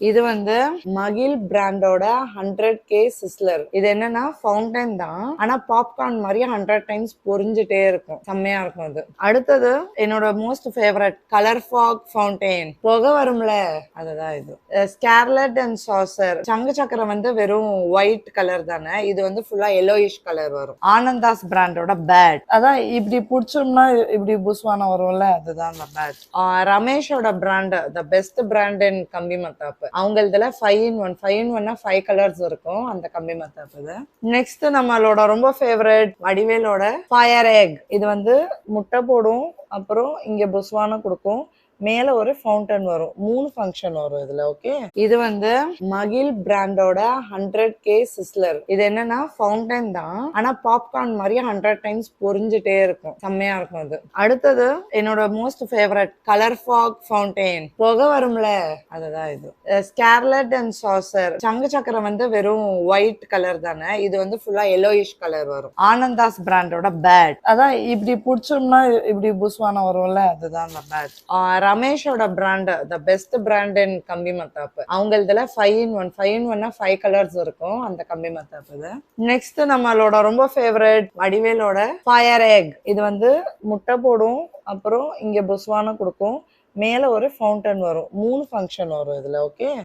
இது வந்து மகில் பிராண்டோட 100K சிஸ்லர். இது என்னன்னா ஃபவுண்டன் தான், ஆனா பாப்கார்ன் மாதிரி 100 டைம்ஸ் பொரிஞ்சுட்டே இருக்கும். செம்மையா இருக்கும் இது. அடுத்தது என்னோட most favourite colour fog fountain, புகை வரும்ல, அதுதான் இது. Scarlet and saucer. சங்கு சக்கரம் வந்து வெறும் ஒயிட் கலர் தானே, இது வந்து ஃபுல்லா எல்லோயிஷ் கலர் வரும். ஆனந்தாஸ் பிராண்டோட பேட், அதான் இப்படி பிடிச்சோம்னா இப்படி புஸ்வானம் வரும்ல, அதுதான் அந்த பேட். ரமேஷோட brand the best brand in கம்பி மத்தாப்பு. அவங்களதுல 5 in 1 5 கலர்ஸ் இருக்கும் அந்த கம்பி மத்தாப்பு இது. நெக்ஸ்ட் நம்மளோட ரொம்ப ஃபேவரட் வடிவேலோட ஃபயர் எக். இது வந்து முட்டை போடும், அப்புறம் இங்க புஸ்வானம் கொடுக்கும், மேல ஒரு ஃபவுண்டன் வரும். 3 ஃபங்க்ஷன் வரும் இதுல. ஓகே, இது வந்து மகில் பிராண்டோட 100K சிஸ்லர். இது என்னன்னா ஃபவுண்டன் தான், ஆனா பாப்கார்ன் மாதிரி 100 டைம்ஸ் பொரிஞ்சுட்டே இருக்கும். செம்மையா இருக்கும் இது. அடுத்தது என்னோட most favourite colour fog fountain, புகை வரும்ல, அதுதான் இது. Scarlet and saucer. சங்கு சக்கரம் வந்து வெறும் ஒயிட் கலர் தானே, இது வந்து ஃபுல்லா எல்லோயிஷ் கலர் வரும். ஆனந்தாஸ் பிராண்டோட பேட், அதான் இப்படி பிடிச்சோம்னா இப்படி புஸ்வானம் வரும்ல, அதுதான் அந்த பேட். ரமேஷோட brand the best brand in கம்பி மத்தாப்பு. அவங்களதுல 5 கலர்ஸ் இருக்கும் அந்த கம்பி மத்தாப்பு இது. நெக்ஸ்ட் நம்மளோட ரொம்ப ஃபேவரட் வடிவேலோட ஃபயர் எக். இது வந்து முட்டை போடும், அப்புறம் இங்க புஸ்வானம் கொடுக்கும், மேல ஒரு ஃபவுண்டன் வரும். 3 ஃபங்க்ஷன் வரும் இதுல. ஓகே.